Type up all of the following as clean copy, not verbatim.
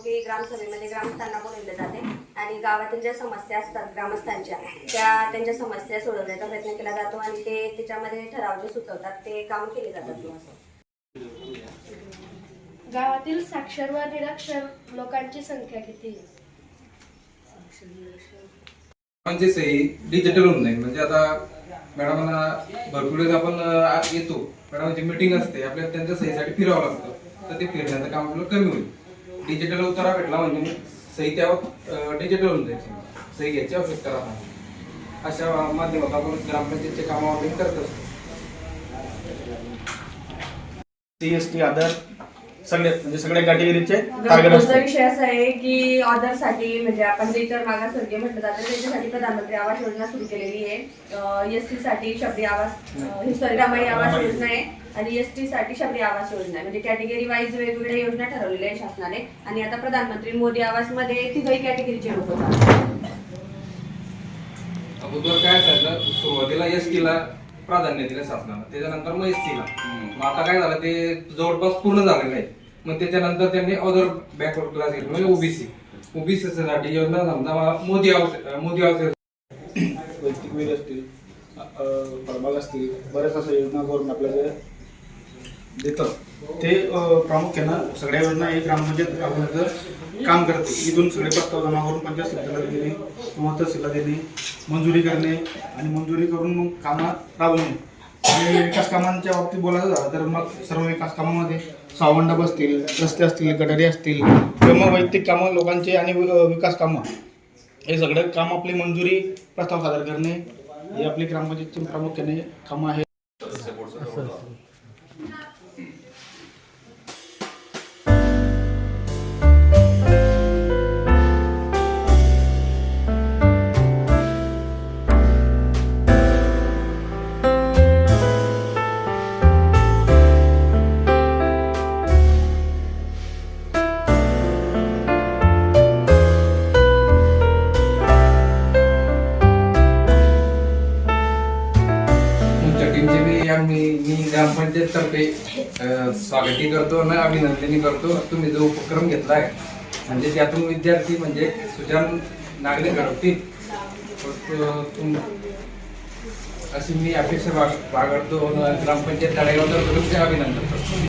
की ग्रामसभेमध्ये ग्रामस्थांना बोलवले जाते आणि गावातील ज्या समस्या असतात ग्रामस्थांच्या त्यांच्या समस्या सोडवण्याचा प्रयत्न केला जातो आणि ते त्याच्यामध्ये ठराव जे सुचवतात ते काम केले जातात। गावातील साक्षर व निरक्षर लोकांची संख्या किती? म्हणजे सही डिजिटल होऊन जाईल। म्हणजे आता मॅडमांना भरपूर वेळेस आपण येतो, मॅडमची मीटिंग असते, आपल्याला त्यांच्या सहीसाठी फिरावं लागतं, तर ते फिरण्याचं काम आपल्याला कमी होईल। डिजिटल उतारा भेटला म्हणजे सही त्यावर डिजिटल होऊन जायची, सही घ्यायची आवश्यकता राहणार। अशा माध्यमातून आपण ग्रामपंचायतचे काम ऑनलाईन करत असतो। CST आधार सगळ्या कॅटेगरीचे टार्गेट असतात। विषय असा आहे की ऑर्डरसाठी म्हणजे आपण जे इतर मागासवर्गीय म्हटलं जातं त्याच्यासाठी प्रधानमंत्री आवास योजना सुरू केलेली आहे। SC साठी शबरी आवास रमाई आवास योजना आहे आणि ST साठी शबरी आवास योजना आहे। म्हणजे कॅटेगरी वाईज वेगवेगळ्या योजना ठरवलेल्या आहे शासनाने आणि आता प्रधानमंत्री मोदी आवास मध्ये तिघही कॅटेगरीचे लोक होतात। अगोदर काय असायचं, सुरुवातीला ST ला प्राधान्य दिलं शासनानं, त्याच्यानंतर मग SC ला। मग आता काय झालं, ते जवळपास पूर्ण झालेलं आहे। मग त्याच्यानंतर त्यांनी अदर बॅकवर्ड क्लास घेतले म्हणजे ओबीसी साठी योजना समजा मोदी आवास वैयक्तिक वीर असतील, फळबाग असतील, बऱ्याच अशा योजना करून आपल्याला देतं। ते प्रामुख्यानं सगळ्या योजना हे ग्रामपंचायत आपल्याला काम करते। इथून सगळे प्रस्ताव जमा करून पंचायत समितीला देणे किंवा तहसीलला देणे, मंजुरी करणे आणि मंजुरी करून मग कामं राबवणे। आणि विकास कामांच्या बाबतीत बोलायचं झालं तर मग सर्व विकास कामामध्ये सावंड असतील, रस्ते असतील, गटारी असतील किंवा मग वैयक्तिक कामं लोकांचे आणि विकास कामं हे सगळं काम आपली मंजुरी प्रस्ताव सादर करणे ही आपली ग्रामपंचायतची प्रामुख्याने कामं आहेत। मी ग्रामपंचायत तर्फे स्वागती करतो आणि अभिनंदन करतो। तुम्ही जो उपक्रम घेतला आहे म्हणजे त्यातून विद्यार्थी म्हणजे सुजाण नागरिक घडवतील अशी मी अपेक्षा बाळगतो। ग्रामपंचायत तळेगाव तर्फे तुमचे अभिनंदन करतो।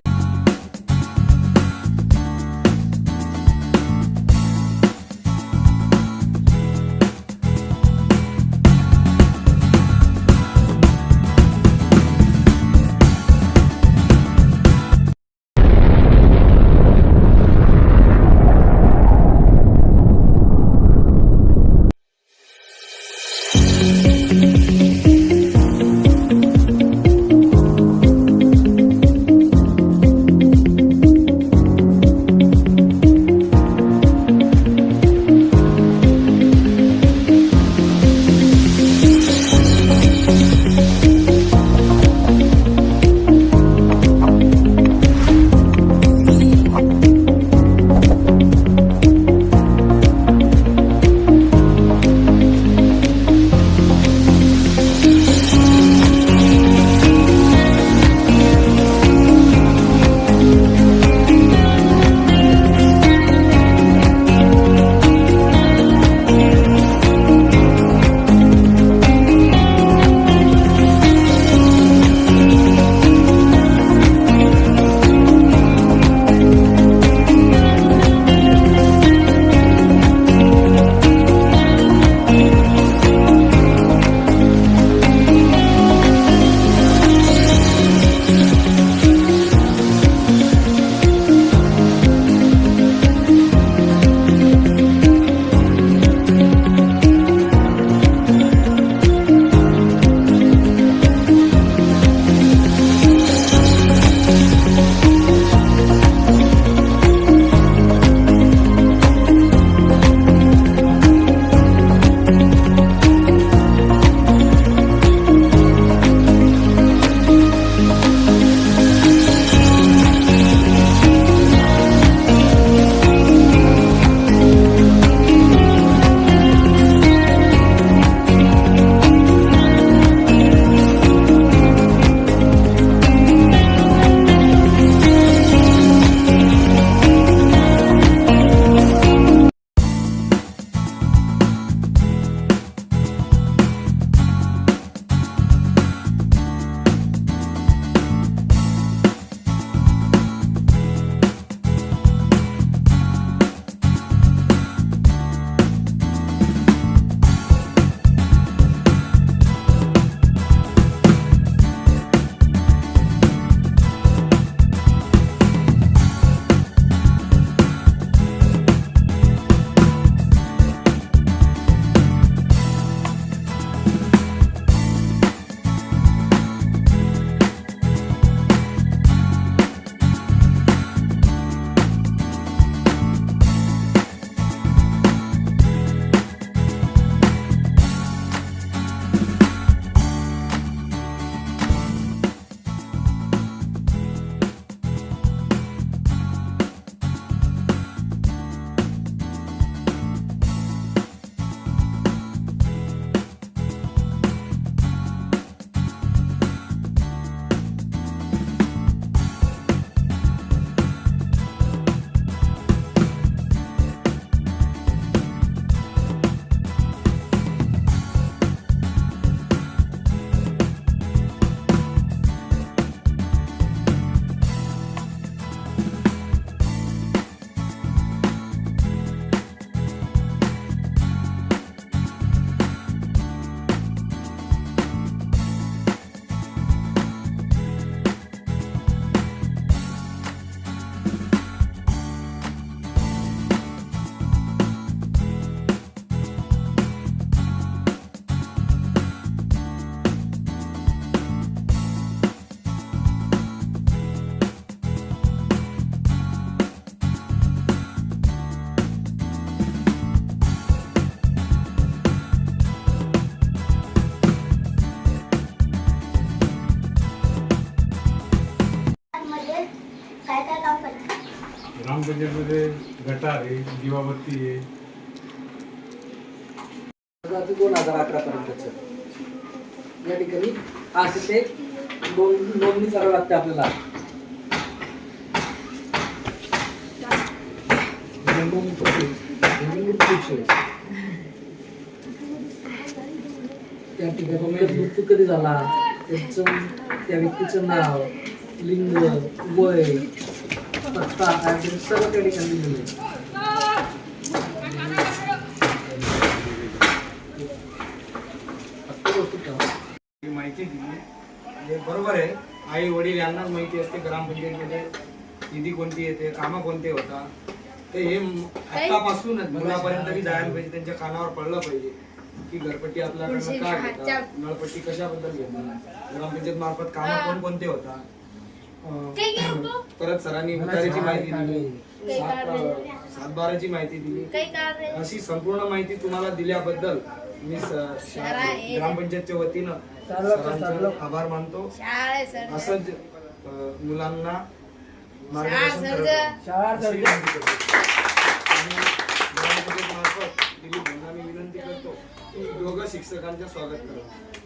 ग्रामपंचायतमध्ये गटार आहे, दिवाबत्ती आहे. 2011 पर्यंतच या ठिकाणी असं ते नोंदणी करावी लागते आपल्याला. त्या ठिकाणी मृत्यू कधी झाला, त्याचं त्या व्यक्तीचं नाव, लिंग, वय, पत्ता ऍड्रेस सगळं त्या ठिकाणी दिलेलं आहे. ही माहिती दिली हे बरोबर आहे. आई वडील यांनाच माहिती असते ग्रामपंचायतीमध्ये निधी कोणती येते, कामं कोणते होतात. तर हे आतापासूनच मुलापर्यंत बी जायला पाहिजे, त्यांच्या कानावर पडलं पाहिजे की घरपट्टी आपल्याकडनं काय घेतात, नळपट्टी कशाबद्दल घेतात, ग्रामपंचायत मार्फत कामं कोणकोणते होतात. परत सरांनी उतारीची माहिती दिली, 7/12ची माहिती दिली. अशी संपूर्ण माहिती तुम्हाला दिल्याबद्दल मी ग्रामपंचायतच्या वतीनं सरांचे आभार मानतो. असंच मुलांना मार्गदर्शन करतो. अशी विनंती करतो. आणि ग्रामपंचायत मार्फत दिलीप भाऊंना मी विनंती करतो की दोघं शिक्षकांचं स्वागत करा.